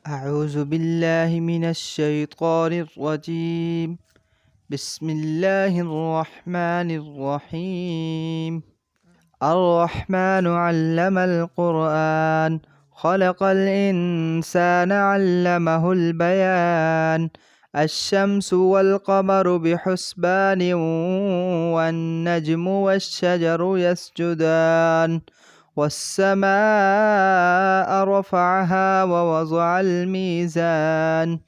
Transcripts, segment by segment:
أعوذ بالله من الشيطان الرجيم. بسم الله الرحمن الرحيم. الرحمن علم القرآن خلق الإنسان علمه البيان. الشمس والقمر بحسبان والنجم والشجر يسجدان. والسماء رفعها ووضع الميزان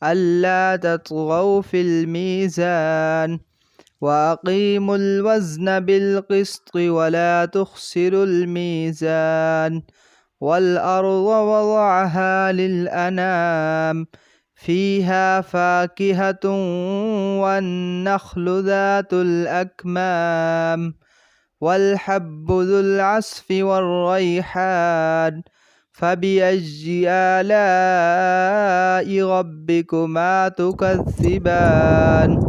ألا تطغوا في الميزان وأقيموا الوزن بالقسط ولا تخسروا الميزان. والأرض وضعها للأنام فيها فاكهة والنخل ذات الأكمام والحب ذو العصف والريحان. فبأي آلاء ربكما تكذبان؟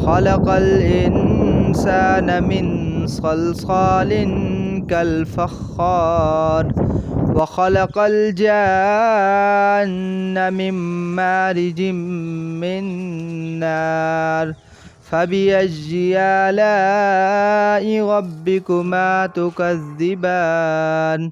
خلق الإنسان من صلصال كالفخار وخلق الجان من مارج من نار. فبأي آلاء ربكما تكذبان؟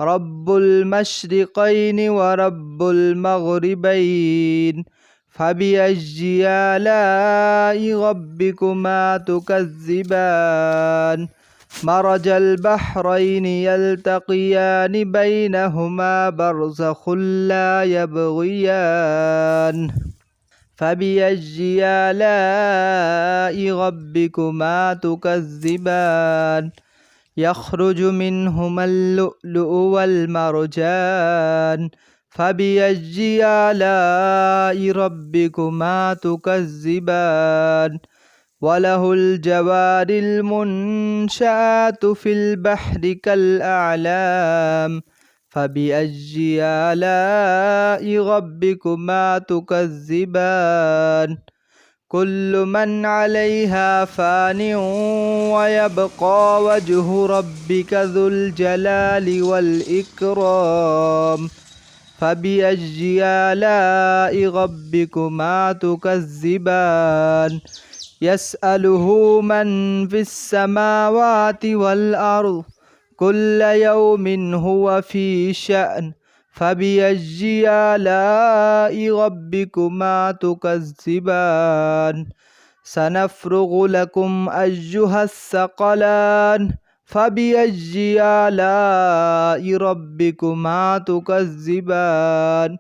رب المشرقين ورب المغربين. فبأي آلاء ربكما تكذبان؟ مرج البحرين يلتقيان بينهما برزخ لا يبغيان. فبأي آلاء ربكما تكذبان؟ يخرج منهما اللؤلؤ والمرجان. فبأي آلاء ربكما تكذبان؟ وله الجوار المنشآت في البحر كالأعلام. فبأي آلاء ربكما تكذبان؟ كل من عليها فان ويبقى وجه ربك ذو الجلال والإكرام. فبأي آلاء ربكما تكذبان؟ يسأله من في السماوات والأرض كل يوم هو في شأن. فبأي آلاء ربكما تكذبان؟ سنفرغ لكم أيها الثقلان. فبأي آلاء ربكما تكذبان؟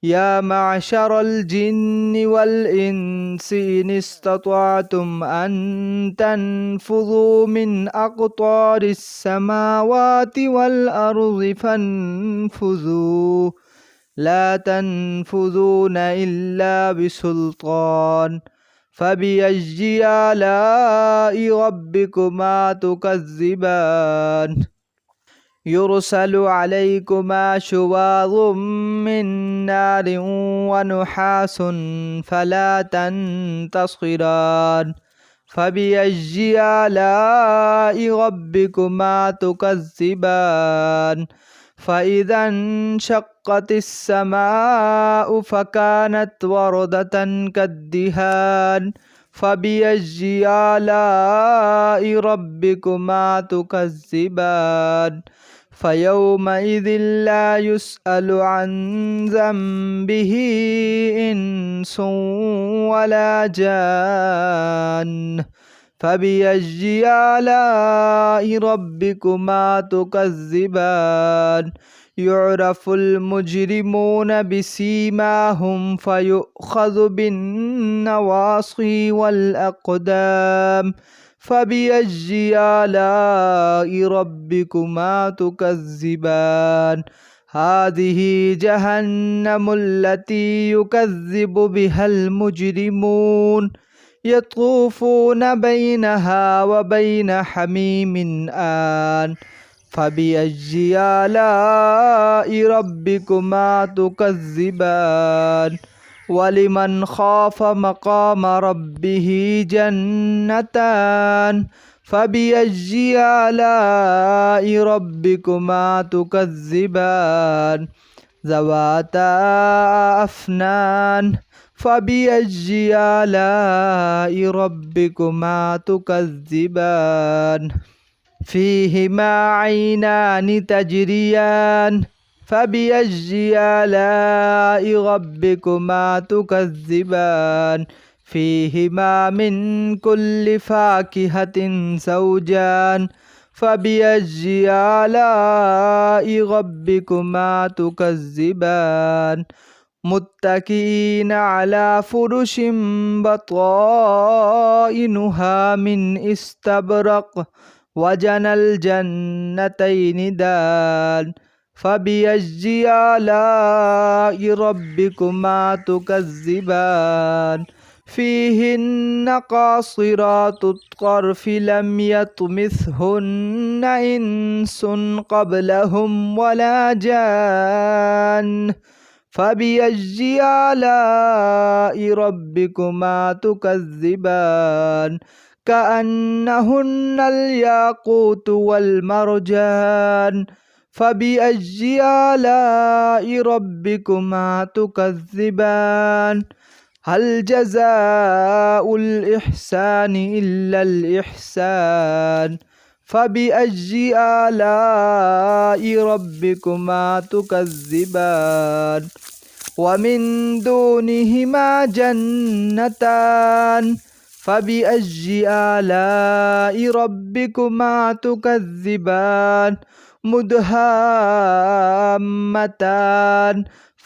يا معشر الجن والإنس إن استطعتم أن تنفذوا من أقطار السماوات والأرض فانفذوا لا تنفذون إلا بسلطان. فبأي آلاء ربكما تكذبان؟ يرسل عليكما شواظ من نار ونحاس فلا تنتصران. فبأي آلاء ربكما تكذبان؟ فإذا انشقت السماء فكانت وردة كالدهان. فبأي آلاء ربكما تكذبان؟ فيومئذ لا يسأل عن ذنبه إنس ولا جان. فبأي آلاء ربكما تكذبان؟ يعرف المجرمون بسيماهم فيؤخذ بالنواصي والأقدام. فبأي آلاء ربكما تكذبان؟ هذه جهنم التي يكذب بها المجرمون يطوفون بينها وبين حميم آن. فبأي آلاء ربكما تكذبان؟ ولمن خاف مقام ربه جنتان. فبأي آلاء ربكما تكذبان؟ ذواتا أفنان فبأي آلاء ربكما تكذبان فيهما عينان تجريان فبأي آلاء ربكما تكذبان فيهما من كل فاكهة زوجان فبأي آلاء ربكما تكذبان متكئين على فرش بطائنها من استبرق وجنى الجنتين دان فبأي آلاء ربكما تكذبان فيهن قاصرات الطرف لم يطمثهن إنس قبلهم ولا جان فبأي آلاء ربكما تكذبان كأنهن الياقوت والمرجان فبأي آلاء ربكما تكذبان هل جزاء الإحسان إلا الإحسان فبأي آلاء ربكما تكذبان ومن دونهما جنتان فبأي آلاء ربكما تكذبان مدهامتان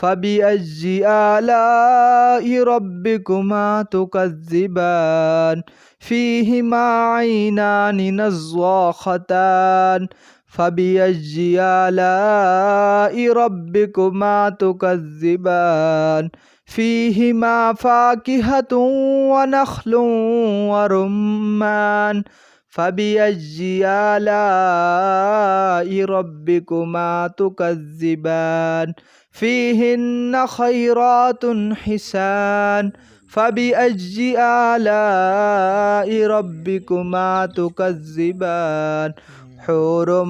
فبأي آلاء ربكما تكذبان فيهما عينان نضاختان فبأي آلاء ربكما تكذبان فيهما فاكهة ونخل ورمان فبأي آلاء ربكما تكذبان فيهن خيرات حسان فبأي آلاء ربكما تكذبان حور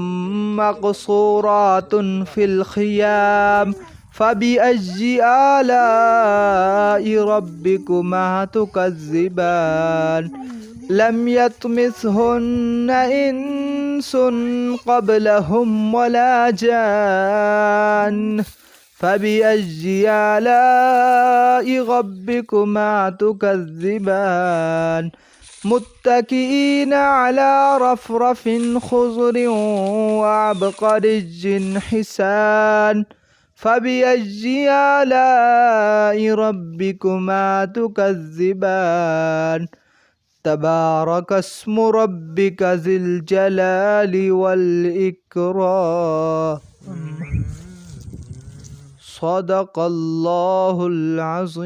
مقصورات في الخيام فبأي آلاء ربكما تكذبان لم يطمثهن إنس قبلهم ولا جان فبأي آلاء ربكما تكذبان متكئين على رفرف خضر وعبقري حسان فبأي آلاء ربكما تكذبان تبارك اسم ربك ذي الجلال والإكرام صدق الله العظيم.